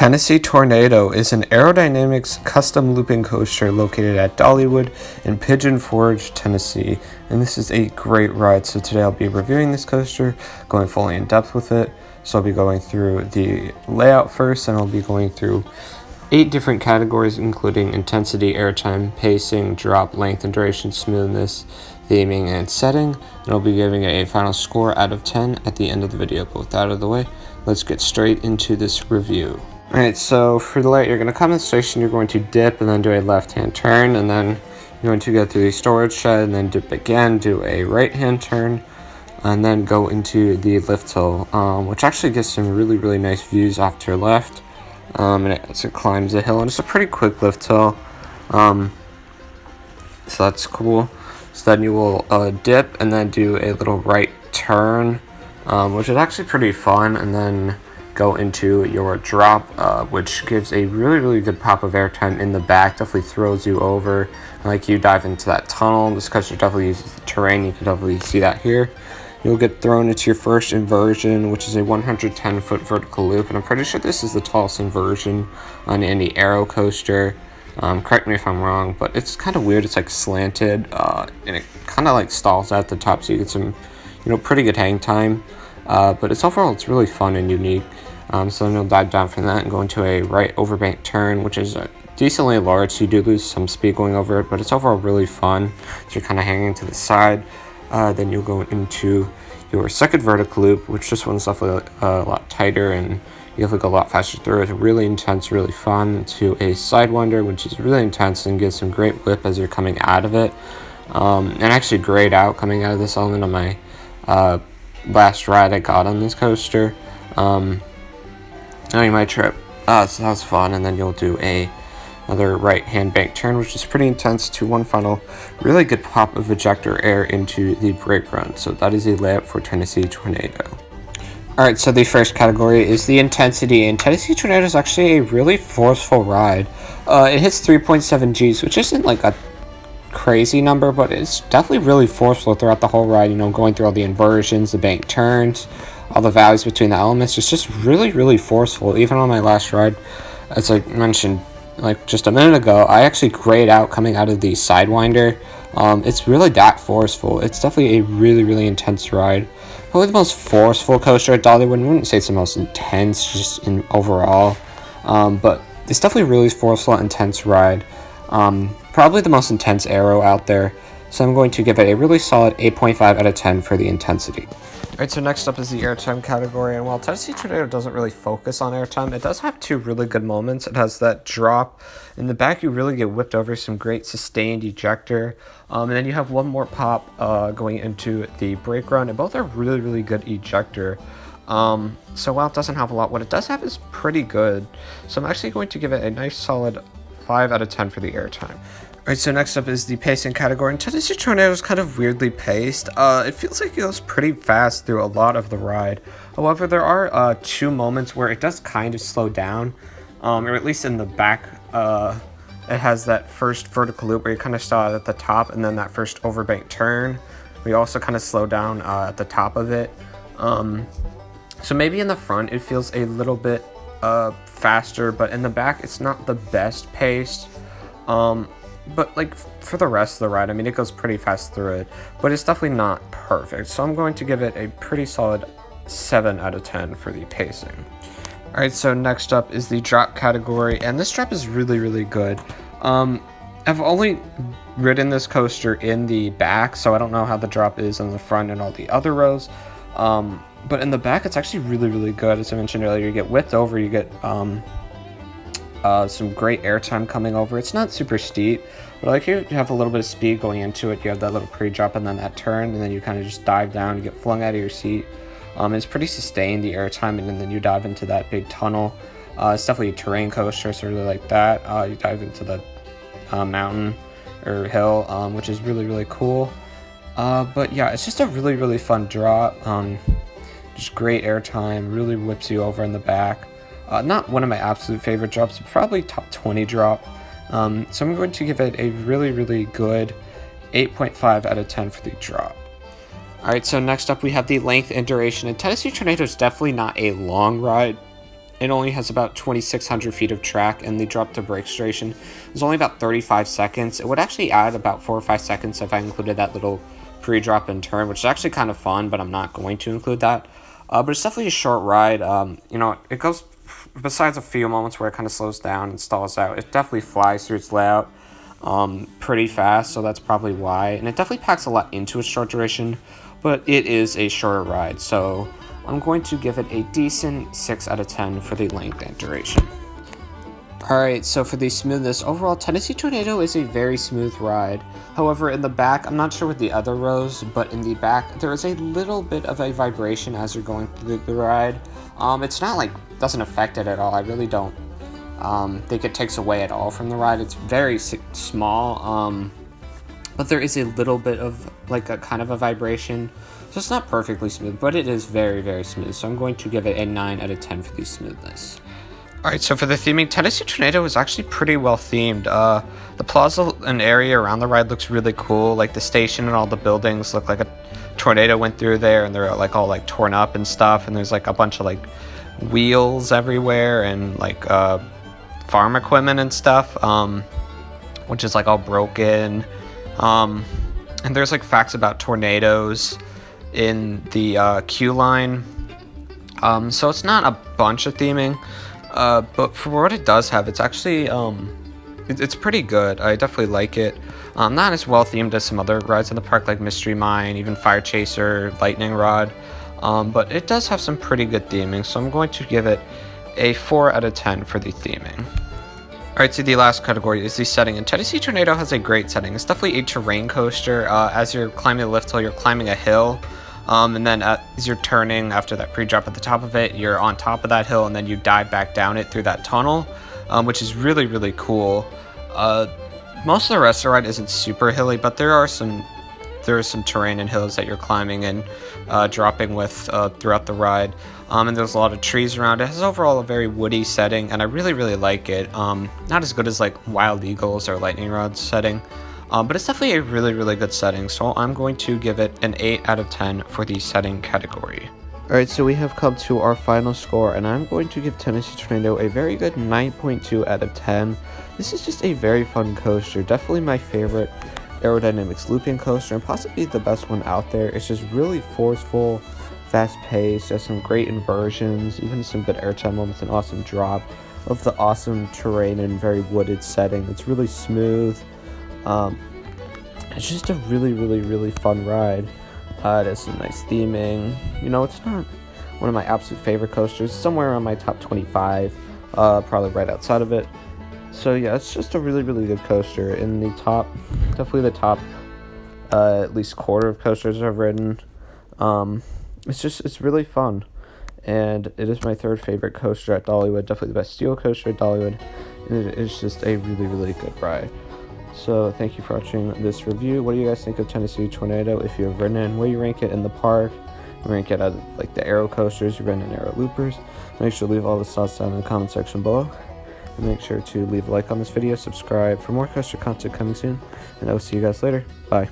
Tennessee Tornado is an aerodynamics custom looping coaster located at Dollywood in Pigeon Forge, Tennessee, and this is a great ride. So today I'll be reviewing this coaster, going fully in depth with it. So I'll be going through the layout first, and I'll be going through 8 different categories, including intensity, airtime, pacing, drop, length and duration, smoothness, theming, and setting. And I'll be giving it a final score out of 10 at the end of the video. But with that out of the way, let's get straight into this review. Alright, so for the layout, you're going to come in the station, you're going to dip and then do a left-hand turn, and then you're going to go through the storage shed and then dip again, do a right-hand turn, and then go into the lift hill, which actually gets some really nice views off to your left. And it climbs the hill, and it's a pretty quick lift hill, so that's cool. So then you will dip and then do a little right turn, which is actually pretty fun, and then go into your drop, which gives a really good pop of airtime in the back. Definitely throws you over, like you dive into that tunnel. This coaster definitely uses the terrain. You can definitely see that here. You'll get thrown into your first inversion, which is a 110-foot vertical loop, and I'm pretty sure this is the tallest inversion on any aero coaster. Correct me if I'm wrong, but it's kind of weird. It's like slanted, and it kind of like stalls at the top, so you get some, pretty good hang time. But overall, it's really fun and unique. So then you'll dive down from that and go into a right overbank turn, which is decently large, so you do lose some speed going over it, but it's overall really fun. So you're kind of hanging to the side. Then you'll go into your second vertical loop, which this one's definitely a lot tighter, and you definitely go a lot faster through. It's really intense, really fun. To a sidewinder, which is really intense and gives some great whip as you're coming out of it. And actually grayed out coming out of this element on my last ride I got on this coaster. During my trip, so that was fun. And then you'll do another right hand bank turn, which is pretty intense, to one final really good pop of ejector air into the brake run. So that is a layout for Tennessee Tornado. Alright, so the first category is the intensity, and Tennessee Tornado is actually a really forceful ride. It hits 3.7 Gs, which isn't like a crazy number, but it's definitely really forceful throughout the whole ride, going through all the inversions, the bank turns, all the valleys between the elements. It's just really forceful. Even on my last ride, as I mentioned like just a minute ago, I actually grayed out coming out of the sidewinder. It's really that forceful. It's definitely a really intense ride. Probably the most forceful coaster at Dollywood. I wouldn't say it's the most intense just in overall, but it's definitely a really forceful, intense ride. Probably the most intense aero out there, so I'm going to give it a really solid 8.5 out of 10 for the intensity. Alright, so next up is the airtime category, and while Tennessee Tornado doesn't really focus on airtime, it does have 2 really good moments. It has that drop in the back, you really get whipped over, some great sustained ejector, and then you have one more pop going into the brake run, and both are really good ejector. So while it doesn't have a lot, what it does have is pretty good, so I'm actually going to give it a nice solid 5 out of 10 for the airtime. Alright, so next up is the pacing category, and Tennessee Tornado is kind of weirdly paced. It feels like it goes pretty fast through a lot of the ride. However, there are 2 moments where it does kind of slow down, or at least in the back. It has that first vertical loop where you kind of start at the top, and then that first overbank turn. We also kind of slow down at the top of it. So maybe in the front it feels a little bit faster, but in the back it's not the best paced. But like for the rest of the ride, it goes pretty fast through it, but it's definitely not perfect. So I'm going to give it a pretty solid 7 out of 10 for the pacing. Alright, so next up is the drop category, and this drop is really good. I've only ridden this coaster in the back, so I don't know how the drop is in the front and all the other rows. But in the back, it's actually really good. As I mentioned earlier, you get whipped over, you get some great airtime coming over. It's not super steep, but like you have a little bit of speed going into it. You have that little pre-drop and then that turn, and then you kind of just dive down, you get flung out of your seat. It's pretty sustained, the airtime, and then you dive into that big tunnel. It's definitely a terrain coaster, so I really like that. You dive into the mountain or hill, which is really cool. But yeah, it's just a really fun drop. Just great airtime, really whips you over in the back. Not one of my absolute favorite drops, but probably top 20 drop. So I'm going to give it a really good 8.5 out of 10 for the drop. Alright, so next up we have the length and duration, and Tennessee Tornado is definitely not a long ride. It only has about 2,600 feet of track, and the drop to brakes duration is only about 35 seconds. It would actually add about 4 or 5 seconds if I included that little pre-drop and turn, which is actually kind of fun, but I'm not going to include that. But it's definitely a short ride. You know, it goes, besides a few moments where it kind of slows down and stalls out, it definitely flies through its layout pretty fast, so that's probably why. And it definitely packs a lot into its short duration, but it is a shorter ride, so I'm going to give it a decent 6 out of 10 for the length and duration. Alright, so for the smoothness, overall, Tennessee Tornado is a very smooth ride. However, in the back, I'm not sure with the other rows, but in the back, there is a little bit of a vibration as you're going through the ride. It's not like, doesn't affect it at all. I really don't think it takes away at all from the ride. It's very small, but there is a little bit of like a kind of a vibration. So it's not perfectly smooth, but it is very, very smooth. So I'm going to give it a 9 out of 10 for the smoothness. Alright, so for the theming, Tennessee Tornado is actually pretty well themed. The plaza and area around the ride looks really cool. Like the station and all the buildings look like a tornado went through there, and they're like all like torn up and stuff. And there's like a bunch of like wheels everywhere and like farm equipment and stuff, which is like all broken. And there's like facts about tornadoes in the queue line. So it's not a bunch of theming. But for what it does have, it's actually, it's pretty good. I definitely like it. Not as well themed as some other rides in the park, like Mystery Mine, even Fire Chaser, Lightning Rod. But it does have some pretty good theming, so I'm going to give it a 4 out of 10 for the theming. Alright, so the last category is the setting, and Tennessee Tornado has a great setting. It's definitely a terrain coaster. As you're climbing the lift hill, you're climbing a hill. And then as you're turning after that pre-drop at the top of it, you're on top of that hill, and then you dive back down it through that tunnel, which is really, really cool. Most of the rest of the ride isn't super hilly, but there is some terrain and hills that you're climbing and dropping with throughout the ride. And there's a lot of trees around. It has overall a very woody setting, and I really, really like it. Not as good as like Wild Eagles or Lightning Rod's setting. But it's definitely a really, really good setting, so I'm going to give it an 8 out of 10 for the setting category. Alright, so we have come to our final score, and I'm going to give Tennessee Tornado a very good 9.2 out of 10. This is just a very fun coaster, definitely my favorite aerodynamics looping coaster, and possibly the best one out there. It's just really forceful, fast-paced, has some great inversions, even some good airtime moments, an awesome drop of the awesome terrain and very wooded setting. It's really smooth. It's just a really, really, really fun ride. It has some nice theming. You know, it's not one of my absolute favorite coasters. It's somewhere around my top 25, probably right outside of it. So yeah, it's just a really, really good coaster. In the top, definitely the top, at least quarter of coasters I've ridden. It's really fun. And it is my third favorite coaster at Dollywood. Definitely the best steel coaster at Dollywood. And it is just a really, really good ride. So thank you for watching this review. What do you guys think of Tennessee Tornado? If you have ridden it, where you rank it in the park, you rank it as like the aero coasters, you ridden in aero loopers. Make sure to leave all the thoughts down in the comment section below. And make sure to leave a like on this video, subscribe for more coaster content coming soon. And I will see you guys later. Bye.